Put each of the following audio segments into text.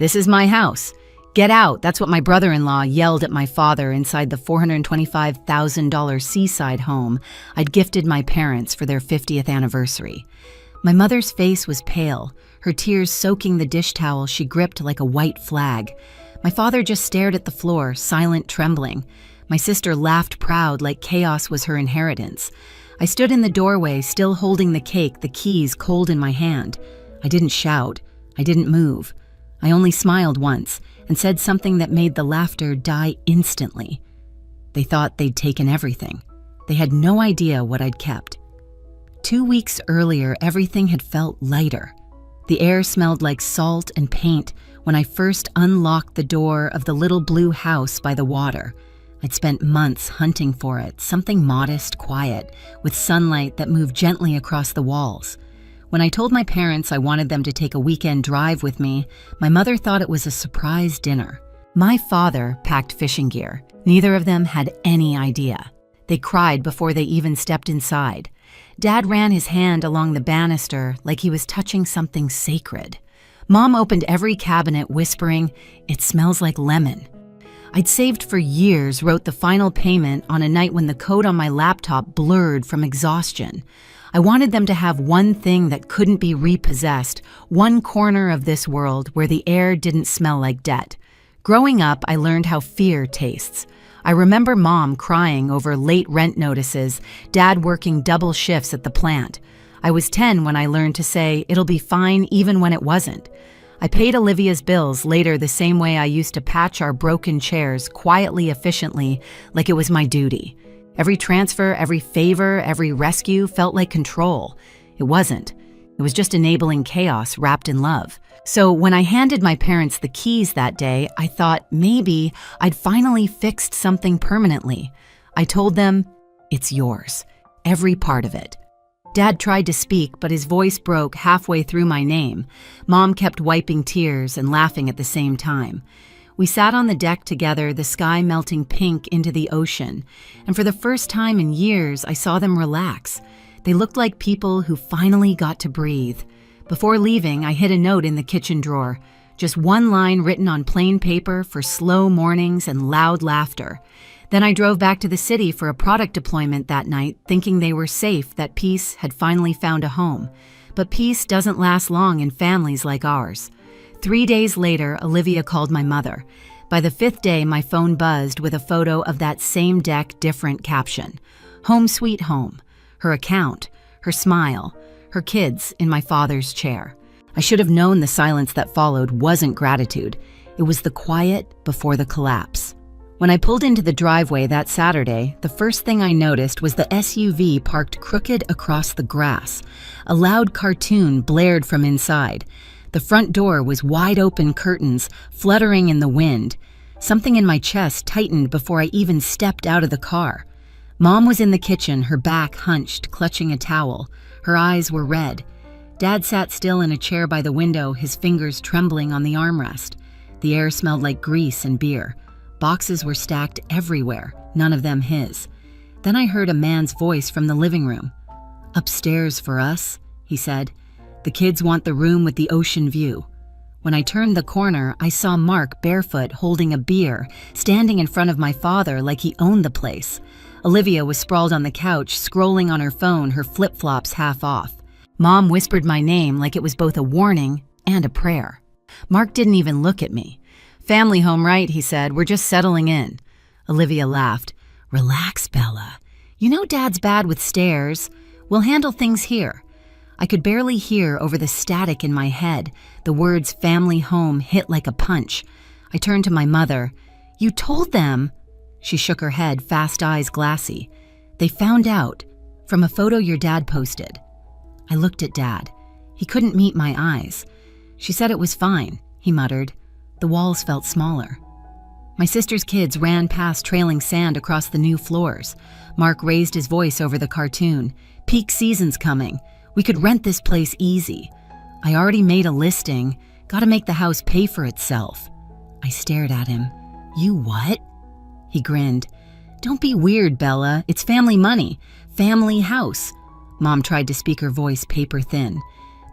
"This is my house. Get out." That's what my brother-in-law yelled at my father inside the $425,000 seaside home I'd gifted my parents for their 50th anniversary. My mother's face was pale, her tears soaking the dish towel she gripped like a white flag. My father just stared at the floor, silent, trembling. My sister laughed proud, like chaos was her inheritance. I stood in the doorway, still holding the cake, the keys cold in my hand. I didn't shout. I didn't move. I only smiled once and said something that made the laughter die instantly. They thought they'd taken everything. They had no idea what I'd kept. 2 weeks earlier, everything had felt lighter. The air smelled like salt and paint when I first unlocked the door of the little blue house by the water. I'd spent months hunting for it, something modest, quiet, with sunlight that moved gently across the walls. When I told my parents I wanted them to take a weekend drive with me, my mother thought it was a surprise dinner. My father packed fishing gear. Neither of them had any idea. They cried before they even stepped inside. Dad ran his hand along the banister like he was touching something sacred. Mom opened every cabinet, whispering, "It smells like lemon." I'd saved for years, wrote the final payment on a night when the code on my laptop blurred from exhaustion. I wanted them to have one thing that couldn't be repossessed, one corner of this world where the air didn't smell like debt. Growing up, I learned how fear tastes. I remember Mom crying over late rent notices, Dad working double shifts at the plant. I was 10 when I learned to say, "It'll be fine," even when it wasn't. I paid Olivia's bills later the same way I used to patch our broken chairs, quietly, efficiently, like it was my duty. Every transfer, every favor, every rescue felt like control. It wasn't. It was just enabling chaos wrapped in love. So when I handed my parents the keys that day, I thought maybe I'd finally fixed something permanently. I told them, "It's yours, every part of it." Dad tried to speak, but his voice broke halfway through my name. Mom kept wiping tears and laughing at the same time. We sat on the deck together, the sky melting pink into the ocean, and for the first time in years, I saw them relax. They looked like people who finally got to breathe. Before leaving, I hid a note in the kitchen drawer, just one line written on plain paper for slow mornings and loud laughter. Then I drove back to the city for a product deployment that night, thinking they were safe, that peace had finally found a home. But peace doesn't last long in families like ours. 3 days later, Olivia called my mother. By the 5th day, my phone buzzed with a photo of that same deck, different caption. Home sweet home. Her account, her smile, her kids in my father's chair. I should have known the silence that followed wasn't gratitude. It was the quiet before the collapse. When I pulled into the driveway that Saturday, the first thing I noticed was the SUV parked crooked across the grass. A loud cartoon blared from inside. The front door was wide open, curtains fluttering in the wind. Something in my chest tightened before I even stepped out of the car. Mom was in the kitchen, her back hunched, clutching a towel. Her eyes were red. Dad sat still in a chair by the window, his fingers trembling on the armrest. The air smelled like grease and beer. Boxes were stacked everywhere, none of them his. Then I heard a man's voice from the living room. "Upstairs for us," he said. "The kids want the room with the ocean view." When I turned the corner, I saw Mark barefoot holding a beer, standing in front of my father like he owned the place. Olivia was sprawled on the couch, scrolling on her phone, her flip-flops half off. Mom whispered my name like it was both a warning and a prayer. Mark didn't even look at me. "Family home, right?" he said. "We're just settling in." Olivia laughed. "Relax, Bella. You know Dad's bad with stairs. We'll handle things here." I could barely hear over the static in my head. The words family home hit like a punch. I turned to my mother. "You told them." She shook her head, fast eyes glassy. "They found out from a photo your dad posted." I looked at Dad. He couldn't meet my eyes. "She said it was fine," he muttered. The walls felt smaller. My sister's kids ran past, trailing sand across the new floors. Mark raised his voice over the cartoon. "Peak season's coming. We could rent this place easy. I already made a listing. Gotta make the house pay for itself." I stared at him. "You what?" He grinned. "Don't be weird, Bella. It's family money. Family house." Mom tried to speak her voice paper thin.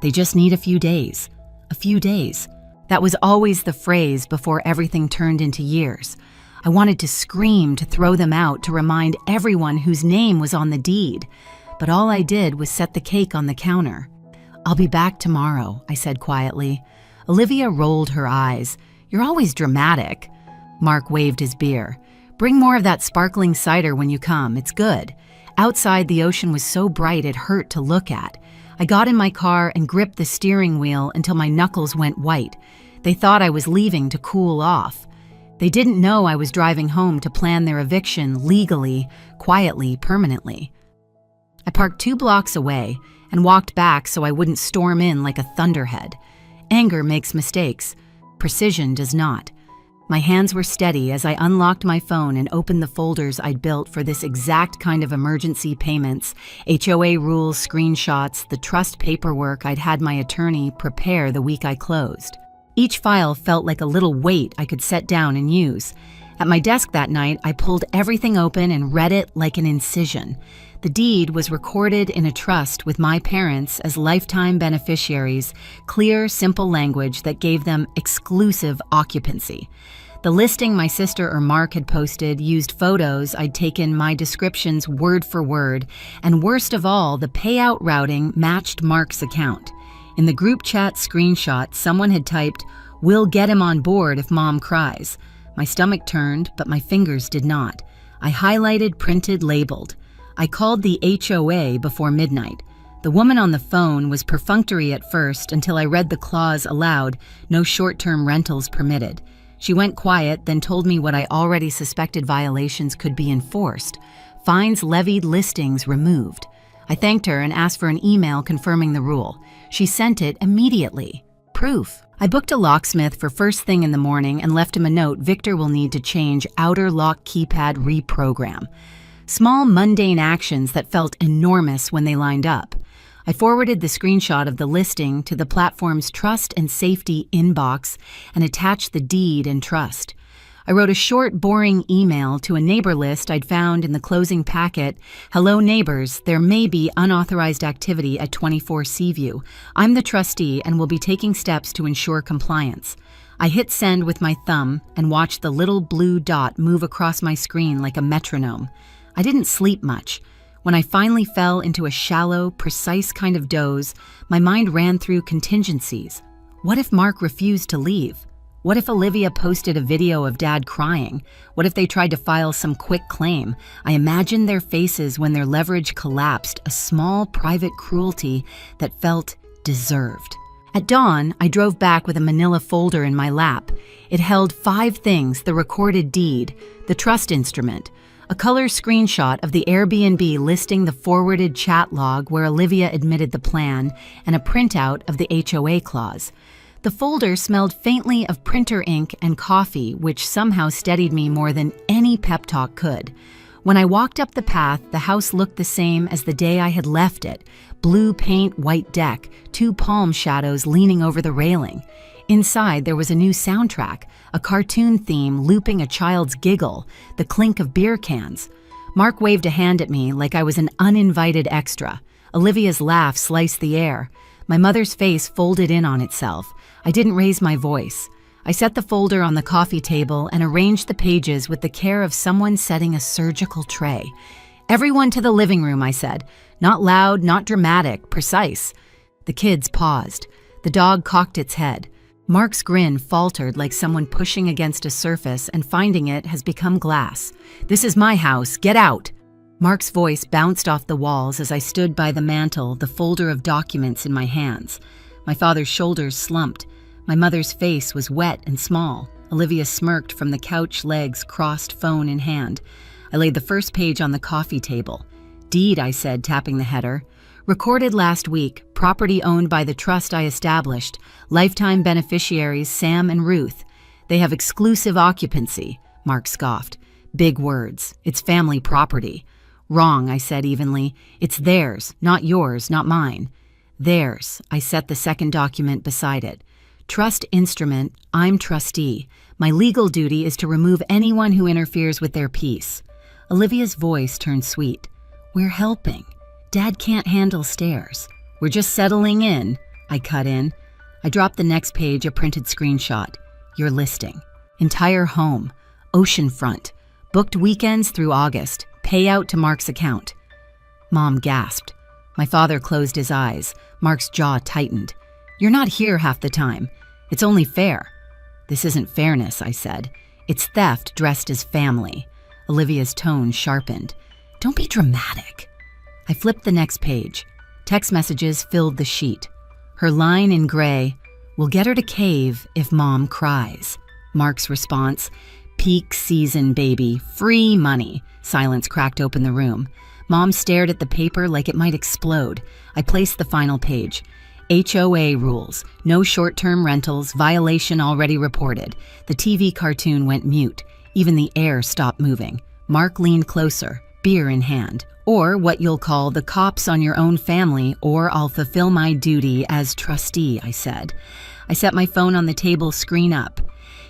"They just need a few days. A few days." That was always the phrase before everything turned into years. I wanted to scream, to throw them out, to remind everyone whose name was on the deed. But all I did was set the cake on the counter. "I'll be back tomorrow," I said quietly. Olivia rolled her eyes. "You're always dramatic." Mark waved his beer. "Bring more of that sparkling cider when you come. It's good." Outside, the ocean was so bright it hurt to look at. I got in my car and gripped the steering wheel until my knuckles went white. They thought I was leaving to cool off. They didn't know I was driving home to plan their eviction legally, quietly, permanently. I parked 2 blocks away and walked back so I wouldn't storm in like a thunderhead. Anger makes mistakes. Precision does not. My hands were steady as I unlocked my phone and opened the folders I'd built for this exact kind of emergency payments, HOA rules, screenshots, the trust paperwork I'd had my attorney prepare the week I closed. Each file felt like a little weight I could set down and use. At my desk that night, I pulled everything open and read it like an incision. The deed was recorded in a trust with my parents as lifetime beneficiaries, clear, simple language that gave them exclusive occupancy. The listing my sister or Mark had posted used photos I'd taken my descriptions word for word, and worst of all, the payout routing matched Mark's account. In the group chat screenshot, someone had typed, "We'll get him on board if mom cries." My stomach turned, but my fingers did not. I highlighted, printed, labeled. I called the HOA before midnight. The woman on the phone was perfunctory at first until I read the clause aloud, "No short-term rentals permitted." She went quiet, then told me what I already suspected: violations could be enforced. Fines levied, listings removed. I thanked her and asked for an email confirming the rule. She sent it immediately. Proof. I booked a locksmith for first thing in the morning and left him a note Victor will need to change outer lock keypad reprogram. Small, mundane actions that felt enormous when they lined up. I forwarded the screenshot of the listing to the platform's trust and safety inbox and attached the deed and trust. I wrote a short, boring email to a neighbor list I'd found in the closing packet. "Hello neighbors, there may be unauthorized activity at 24 Seaview. I'm the trustee and will be taking steps to ensure compliance." I hit send with my thumb and watched the little blue dot move across my screen like a metronome. I didn't sleep much. When I finally fell into a shallow, precise kind of doze, my mind ran through contingencies. What if Mark refused to leave? What if Olivia posted a video of Dad crying? What if they tried to file some quick claim? I imagined their faces when their leverage collapsed, a small private cruelty that felt deserved. At dawn, I drove back with a manila folder in my lap. It held 5 things: the recorded deed, the trust instrument, a color screenshot of the Airbnb listing, the forwarded chat log where Olivia admitted the plan, and a printout of the HOA clause. The folder smelled faintly of printer ink and coffee, which somehow steadied me more than any pep talk could. When I walked up the path, the house looked the same as the day I had left it. Blue paint, white deck, 2 palm shadows leaning over the railing. Inside, there was a new soundtrack, a cartoon theme looping a child's giggle, the clink of beer cans. Mark waved a hand at me like I was an uninvited extra. Olivia's laugh sliced the air. My mother's face folded in on itself. I didn't raise my voice. I set the folder on the coffee table and arranged the pages with the care of someone setting a surgical tray. "Everyone to the living room," I said. Not loud, not dramatic, precise. The kids paused. The dog cocked its head. Mark's grin faltered like someone pushing against a surface and finding it has become glass. "This is my house. Get out!" Mark's voice bounced off the walls as I stood by the mantel, the folder of documents in my hands. My father's shoulders slumped. My mother's face was wet and small. Olivia smirked from the couch legs, crossed, phone in hand. I laid the first page on the coffee table. "Deed," I said, tapping the header. "Recorded last week, property owned by the trust I established, lifetime beneficiaries Sam and Ruth. They have exclusive occupancy," Mark scoffed. "Big words. It's family property." "Wrong," I said evenly. "It's theirs, not yours, not mine." "Theirs." I set the second document beside it. "Trust instrument, I'm trustee. My legal duty is to remove anyone who interferes with their peace." Olivia's voice turned sweet. "We're helping. Dad can't handle stairs. We're just settling in," I cut in. I dropped the next page, a printed screenshot. Your listing. Entire home. Oceanfront. Booked weekends through August. Payout to Mark's account. Mom gasped. My father closed his eyes. Mark's jaw tightened. You're not here half the time. It's only fair. This isn't fairness, I said. It's theft dressed as family. Olivia's tone sharpened. Don't be dramatic. I flipped the next page. Text messages filled the sheet. Her line in gray, we'll get her to cave if Mom cries. Mark's response, peak season, baby, free money. Silence cracked open the room. Mom stared at the paper like it might explode. I placed the final page. HOA rules, no short-term rentals, violation already reported. The TV cartoon went mute. Even the air stopped moving. Mark leaned closer, beer in hand. Or what you'll call the cops on your own family, or I'll fulfill my duty as trustee, I said. I set my phone on the table, screen up.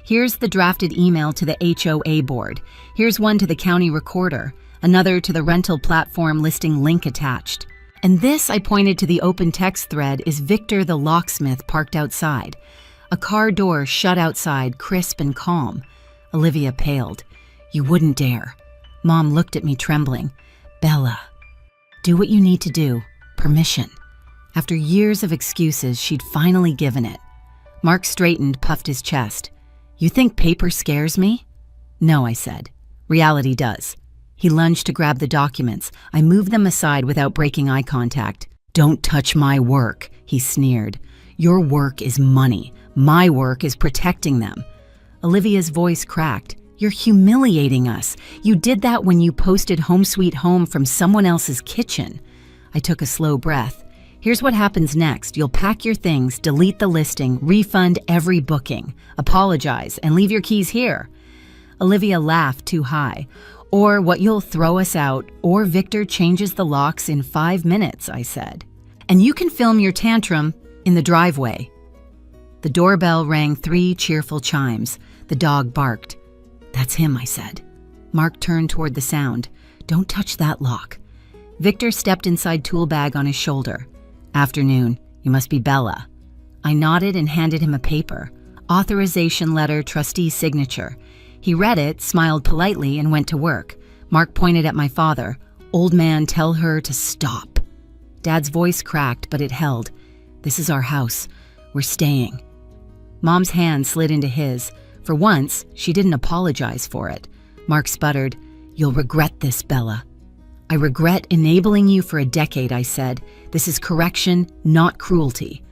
Here's the drafted email to the HOA board. Here's one to the county recorder. Another to the rental platform listing link attached. And this, I pointed to the open text thread, is Victor the locksmith parked outside. A car door shut outside, crisp and calm. Olivia paled. You wouldn't dare. Mom looked at me trembling. Bella, do what you need to do. Permission. After years of excuses, she'd finally given it. Mark straightened, puffed his chest. You think paper scares me? No, I said. Reality does. He lunged to grab the documents. I moved them aside without breaking eye contact. Don't touch my work, he sneered. Your work is money. My work is protecting them. Olivia's voice cracked. You're humiliating us. You did that when you posted Home Sweet Home from someone else's kitchen. I took a slow breath. Here's what happens next. You'll pack your things, delete the listing, refund every booking, apologize, and leave your keys here. Olivia laughed too high. Or what you'll throw us out, or Victor changes the locks in 5 minutes, I said. And you can film your tantrum in the driveway. The doorbell rang 3 cheerful chimes. The dog barked. That's him, I said. Mark turned toward the sound. Don't touch that lock. Victor stepped inside tool bag on his shoulder. Afternoon, you must be Bella. I nodded and handed him a paper. Authorization letter, trustee signature. He read it, smiled politely, and went to work. Mark pointed at my father. Old man, tell her to stop. Dad's voice cracked, but it held. This is our house. We're staying. Mom's hand slid into his. For once, she didn't apologize for it. Mark sputtered, You'll regret this, Bella. I regret enabling you for a decade, I said. This is correction, not cruelty.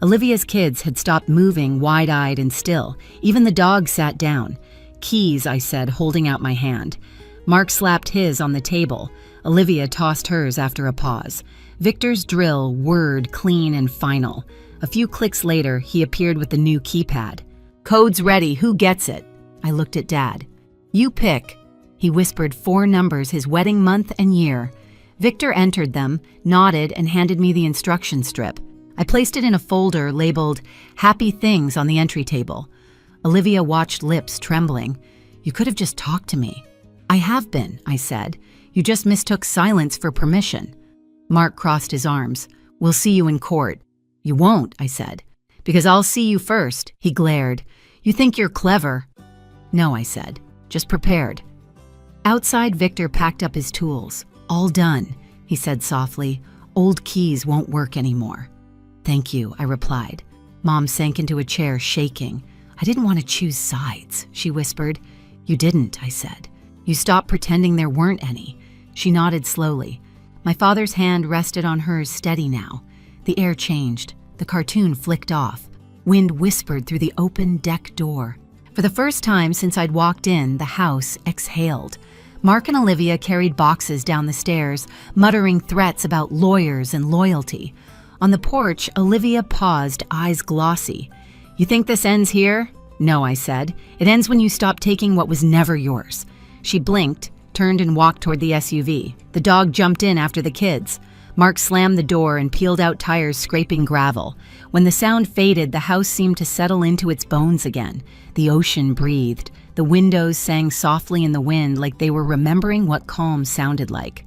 Olivia's kids had stopped moving, wide-eyed and still. Even the dog sat down. Keys, I said, holding out my hand. Mark slapped his on the table. Olivia tossed hers after a pause. Victor's drill whirred clean and final. A few clicks later, he appeared with the new keypad. Code's ready, who gets it? I looked at Dad. You pick. He whispered 4 numbers, his wedding month and year. Victor entered them, nodded, and handed me the instruction strip. I placed it in a folder labeled Happy Things on the entry table. Olivia watched, lips trembling. You could have just talked to me. I have been, I said. You just mistook silence for permission. Mark crossed his arms. We'll see you in court. You won't, I said. Because I'll see you first, he glared. You think you're clever. No, I said. Just prepared. Outside, Victor packed up his tools. All done, he said softly. Old keys won't work anymore. Thank you, I replied. Mom sank into a chair, shaking. I didn't want to choose sides, she whispered. You didn't, I said. You stopped pretending there weren't any. She nodded slowly. My father's hand rested on hers, steady now. The air changed. The cartoon flicked off. Wind whispered through the open deck door. For the first time since I'd walked in, the house exhaled. Mark and Olivia carried boxes down the stairs, muttering threats about lawyers and loyalty. On the porch, Olivia paused, eyes glossy. You think this ends here? No, I said. It ends when you stop taking what was never yours. She blinked, turned and walked toward the SUV. The dog jumped in after the kids. Mark slammed the door and peeled out tires scraping gravel. When the sound faded, the house seemed to settle into its bones again. The ocean breathed. The windows sang softly in the wind like they were remembering what calm sounded like.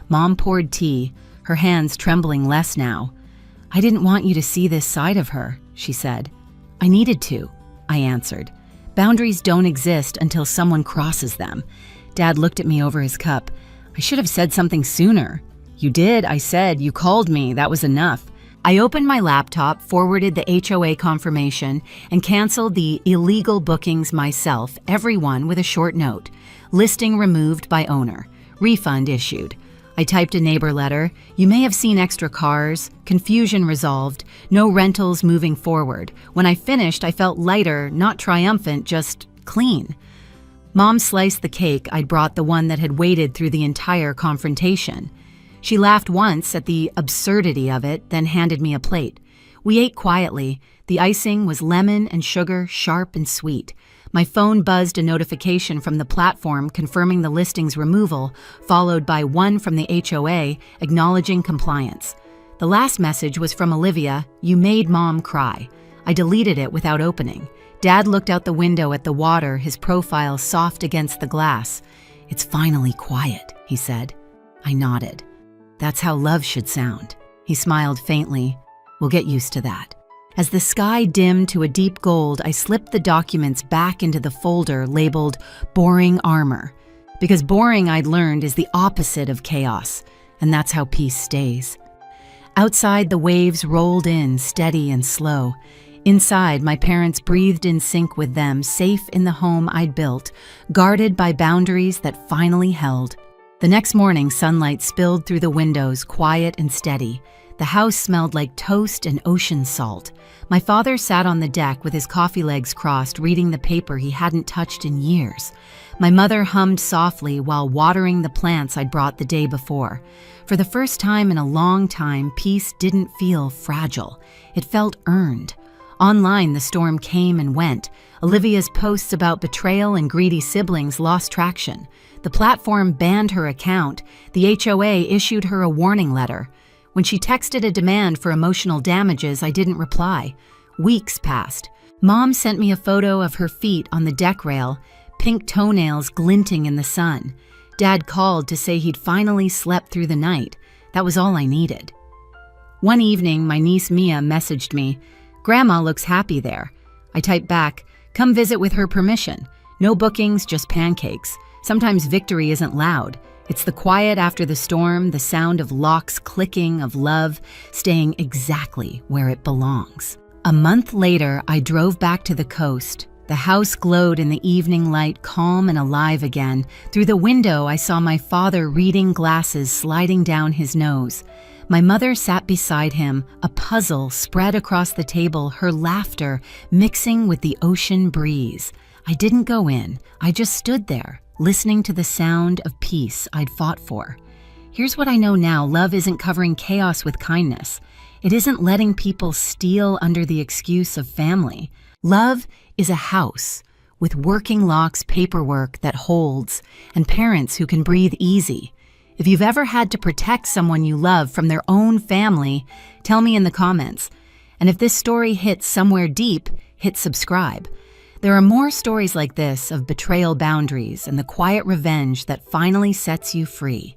Mom poured tea, her hands trembling less now. "I didn't want you to see this side of her," she said. "I needed to," I answered. "Boundaries don't exist until someone crosses them." Dad looked at me over his cup. "I should have said something sooner." "You did," I said. "You called me. That was enough." I opened my laptop, forwarded the HOA confirmation, and canceled the illegal bookings myself, everyone with a short note. Listing removed by owner. Refund issued. I typed a neighbor letter. "You may have seen extra cars. Confusion resolved. No rentals moving forward." When I finished, I felt lighter, not triumphant, just clean. Mom sliced the cake I'd brought, the one that had waited through the entire confrontation. She laughed once at the absurdity of it, then handed me a plate. We ate quietly. The icing was lemon and sugar, sharp and sweet. My phone buzzed a notification from the platform confirming the listing's removal, followed by one from the HOA acknowledging compliance. The last message was from Olivia, "You made Mom cry." I deleted it without opening. Dad looked out the window at the water, his profile soft against the glass. "It's finally quiet," he said. I nodded. "That's how love should sound." He smiled faintly. "We'll get used to that." As the sky dimmed to a deep gold, I slipped the documents back into the folder labeled Boring Armor. Because boring, I'd learned, is the opposite of chaos, and that's how peace stays. Outside, the waves rolled in, steady and slow. Inside, my parents breathed in sync with them, safe in the home I'd built, guarded by boundaries that finally held. The next morning, sunlight spilled through the windows, quiet and steady. The house smelled like toast and ocean salt. My father sat on the deck with his coffee legs crossed, reading the paper he hadn't touched in years. My mother hummed softly while watering the plants I'd brought the day before. For the first time in a long time, peace didn't feel fragile. It felt earned. Online, the storm came and went. Olivia's posts about betrayal and greedy siblings lost traction. The platform banned her account. The HOA issued her a warning letter. When she texted a demand for emotional damages, I didn't reply. Weeks passed. Mom sent me a photo of her feet on the deck rail, pink toenails glinting in the sun. Dad called to say he'd finally slept through the night. That was all I needed. One evening, my niece Mia messaged me, "Grandma looks happy there." I typed back, "Come visit with her permission. No bookings, just pancakes." Sometimes victory isn't loud. It's the quiet after the storm, the sound of locks clicking, of love staying exactly where it belongs. A month later, I drove back to the coast. The house glowed in the evening light, calm and alive again. Through the window, I saw my father reading glasses sliding down his nose. My mother sat beside him, a puzzle spread across the table, her laughter mixing with the ocean breeze. I didn't go in. I just stood there, listening to the sound of peace I'd fought for. Here's what I know now. Love isn't covering chaos with kindness. It isn't letting people steal under the excuse of family. Love is a house with working locks, paperwork that holds, and parents who can breathe easy. If you've ever had to protect someone you love from their own family, tell me in the comments. And if this story hits somewhere deep, hit subscribe. There are more stories like this of betrayal, boundaries, and the quiet revenge that finally sets you free.